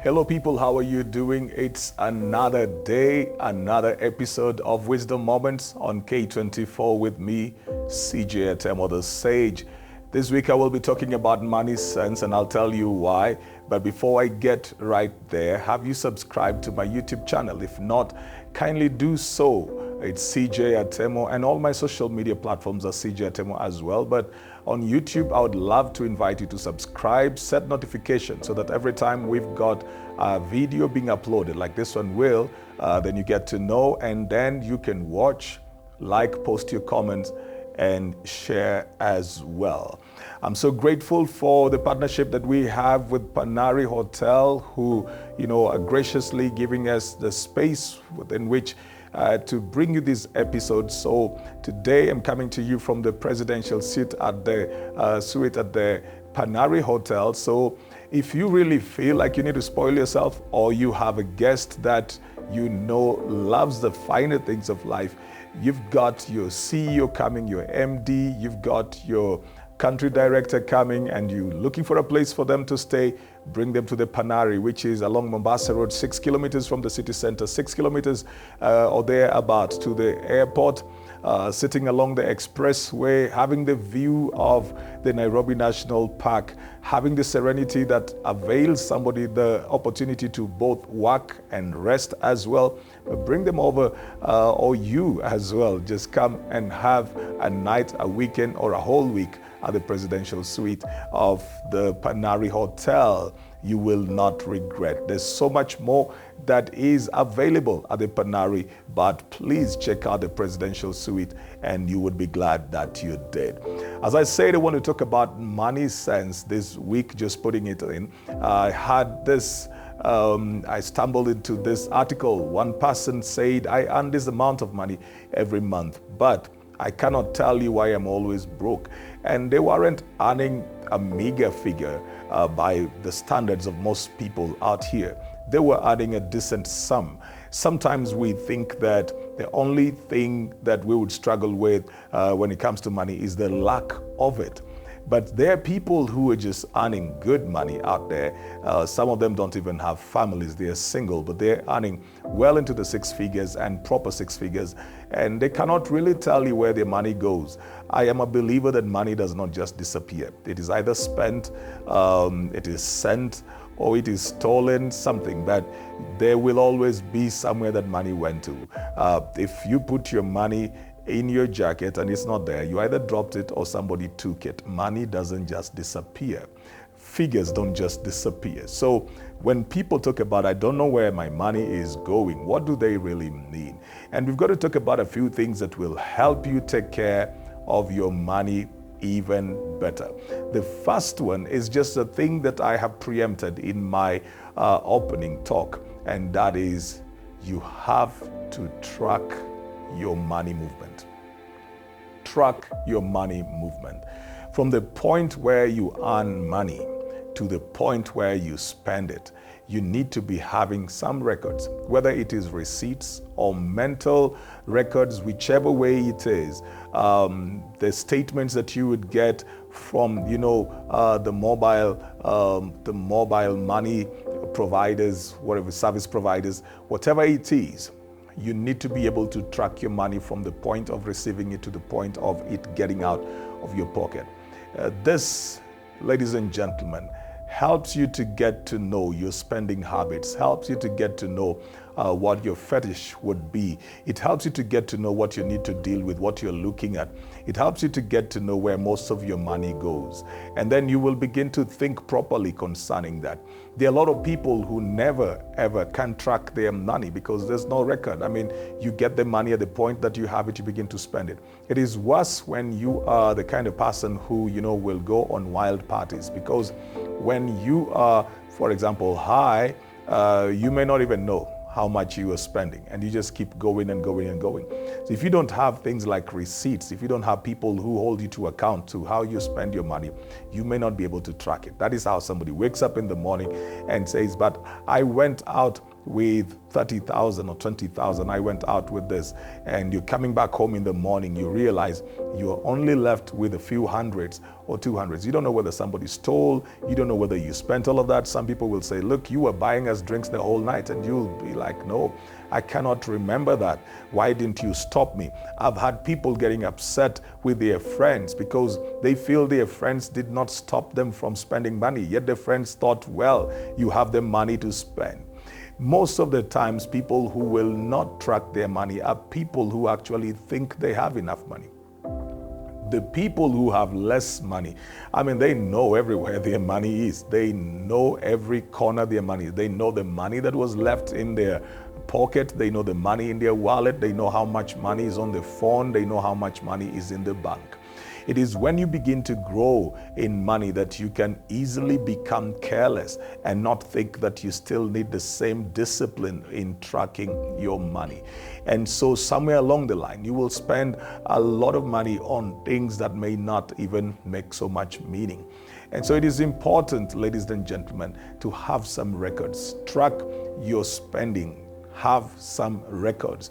Hello, people. How are you doing? It's another day, another episode of Wisdom Moments on K24 with me, CJ Atemo, the Sage. This week I will be talking about money sense, and I'll tell you why. But before I get right there, have you subscribed to my YouTube channel? If not, kindly do so. It's CJ Atemo, and all my social media platforms are CJ Atemo as well. But on YouTube, I would love to invite you to subscribe, set notifications so that every time we've got a video being uploaded, like this one will, then you get to know, and then you can watch, like, post your comments, and share as well. I'm so grateful for the partnership that we have with Panari Hotel, who, are graciously giving us the space within which to bring you these episodes. So today I'm coming to you from the presidential suite at the Panari Hotel. So if you really feel like you need to spoil yourself, or you have a guest that loves the finer things of life, you've got your CEO coming, your MD, you've got your country director coming, and you're looking for a place for them to stay, bring them to the Panari, which is along Mombasa Road, 6 kilometers from the city center, 6 kilometers or thereabouts to the airport, sitting along the expressway, having the view of the Nairobi National Park, having the serenity that avails somebody the opportunity to both work and rest as well. Bring them over, or you as well. Just come and have a night, a weekend, or a whole week at the presidential suite of the Panari Hotel. You will not regret. There's so much more that is available at the Panari, but please check out the presidential suite and you would be glad that you did. As I said, I want to talk about money sense this week, just putting it in. I stumbled into this article. One person said, I earn this amount of money every month, but I cannot tell you why I'm always broke. And they weren't earning a meager figure by the standards of most people out here. They were earning a decent sum. Sometimes we think that the only thing that we would struggle with when it comes to money is the lack of it. But there are people who are just earning good money out there. Some of them don't even have families. They are single, but they're earning well into the six figures and proper six figures. And they cannot really tell you where their money goes. I am a believer that money does not just disappear. It is either spent, it is sent, or it is stolen, something. But there will always be somewhere that money went to. If you put your money in your jacket and it's not there, you either dropped it or somebody took it. Money doesn't just disappear. Figures don't just disappear. So when people talk about, I don't know where my money is going, what do they really mean? And we've got to talk about a few things that will help you take care of your money even better. The first one is just a thing that I have preempted in my opening talk, and that is you have to track your money movement. Track your money movement. From the point where you earn money to the point where you spend it, you need to be having some records, whether it is receipts or mental records, whichever way it is. The statements that you would get from, the mobile money providers, whatever service providers, whatever it is. You need to be able to track your money from the point of receiving it to the point of it getting out of your pocket. This, ladies and gentlemen, helps you to get to know your spending habits, helps you to get to know what your fetish would be. It helps you to get to know what you need to deal with, what you're looking at. It helps you to get to know where most of your money goes. And then you will begin to think properly concerning that. There are a lot of people who never, ever can track their money because there's no record. I mean, you get the money at the point that you have it, you begin to spend it. It is worse when you are the kind of person who, will go on wild parties, because when you are, for example, high, you may not even know how much you are spending, and you just keep going and going and going. So if you don't have things like receipts, if you don't have people who hold you to account to how you spend your money, you may not be able to track it. That is how somebody wakes up in the morning and says, but I went out with 30,000 or 20,000. I went out with this, and you're coming back home in the morning, you realize you're only left with a few hundreds or 200s. You don't know whether somebody stole, you don't know whether you spent all of that. Some people will say, look, you were buying us drinks the whole night, and you'll be like, no, I cannot remember that. Why didn't you stop me? I've had people getting upset with their friends because they feel their friends did not stop them from spending money, yet their friends thought, well, you have the money to spend. Most of the times, people who will not track their money are people who actually think they have enough money. The people who have less money, they know everywhere their money is. They know every corner their money is. They know the money that was left in their pocket. They know the money in their wallet. They know how much money is on the phone. They know how much money is in the bank. It is when you begin to grow in money that you can easily become careless and not think that you still need the same discipline in tracking your money. And so somewhere along the line, you will spend a lot of money on things that may not even make so much meaning. And so it is important, ladies and gentlemen, to have some records. Track your spending. Have some records.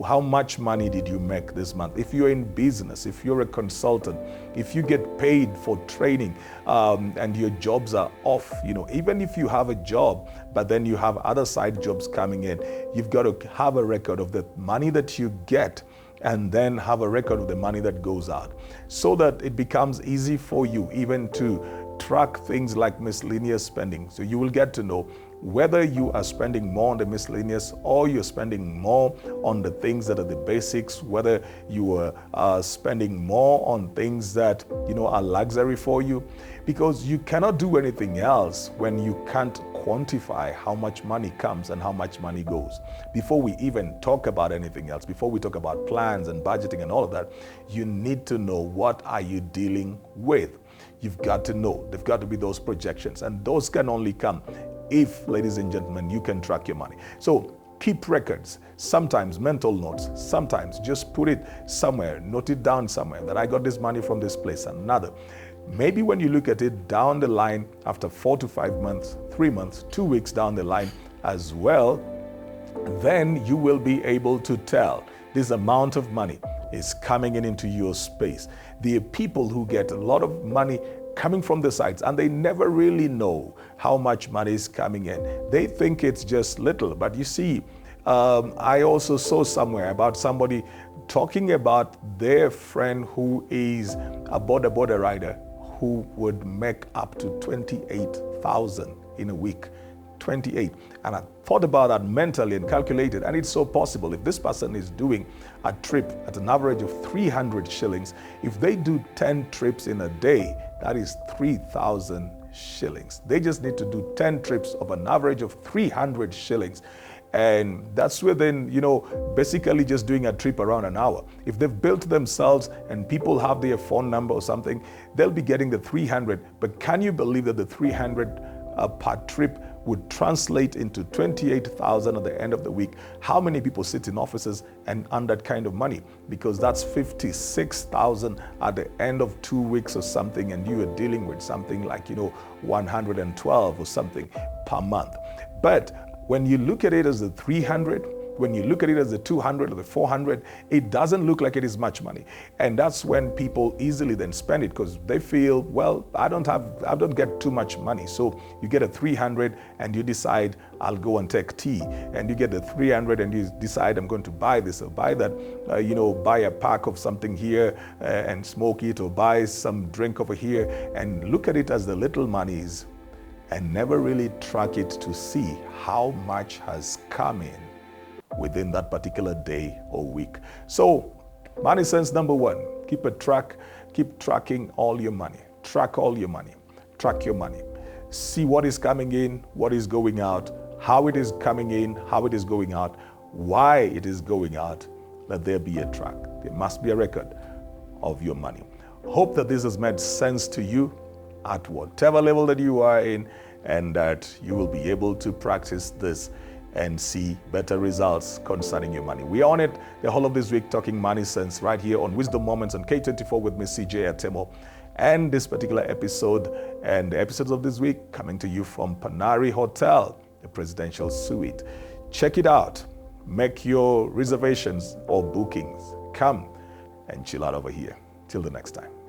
How much money did you make this month? If you're in business, if you're a consultant, if you get paid for training and your jobs are off, even if you have a job, but then you have other side jobs coming in, you've got to have a record of the money that you get and then have a record of the money that goes out so that it becomes easy for you even to track things like miscellaneous spending. So you will get to know whether you are spending more on the miscellaneous or you're spending more on the things that are the basics, whether you are spending more on things that are luxury for you, because you cannot do anything else when you can't quantify how much money comes and how much money goes. Before we even talk about anything else, before we talk about plans and budgeting and all of that, you need to know what are you dealing with. You've got to know. There've got to be those projections, and those can only come if, ladies and gentlemen, you can track your money. So keep records, sometimes mental notes, sometimes just put it somewhere, note it down somewhere that I got this money from this place and another. Maybe when you look at it down the line after 4 to 5 months, 3 months, 2 weeks down the line as well, then you will be able to tell this amount of money is coming into your space. There are people who get a lot of money coming from the sites and they never really know how much money is coming in. They think it's just little, but you see, I also saw somewhere about somebody talking about their friend who is a border rider who would make up to 28,000 in a week. 28. And I thought about that mentally and calculated, and it's so possible. If this person is doing a trip at an average of 300 shillings, if they do 10 trips in a day, that is 3,000 shillings. They just need to do 10 trips of an average of 300 shillings. And that's within, basically just doing a trip around an hour. If they've built themselves and people have their phone number or something, they'll be getting the 300. But can you believe that the 300 per trip would translate into 28,000 at the end of the week? How many people sit in offices and earn that kind of money? Because that's 56,000 at the end of 2 weeks or something, and you are dealing with something like 112 or something per month. But when you look at it as the 300, when you look at it as the 200 or the 400, it doesn't look like it is much money. And that's when people easily then spend it because they feel, well, I don't get too much money. So you get a 300 and you decide, I'll go and take tea. And you get the 300 and you decide, I'm going to buy this or buy that, buy a pack of something here and smoke it, or buy some drink over here, and look at it as the little monies and never really track it to see how much has come in within that particular day or week. So, money sense number one, keep tracking all your money. Track all your money. Track your money. See what is coming in, what is going out, how it is coming in, how it is going out, why it is going out. Let there be a track. There must be a record of your money. Hope that this has made sense to you at whatever level that you are in, and that you will be able to practice this and see better results concerning your money. We are on it the whole of this week talking money sense right here on Wisdom Moments on K24 with me, CJ Atemo. And this particular episode and the episodes of this week coming to you from Panari Hotel, the Presidential Suite. Check it out. Make your reservations or bookings. Come and chill out over here. Till the next time.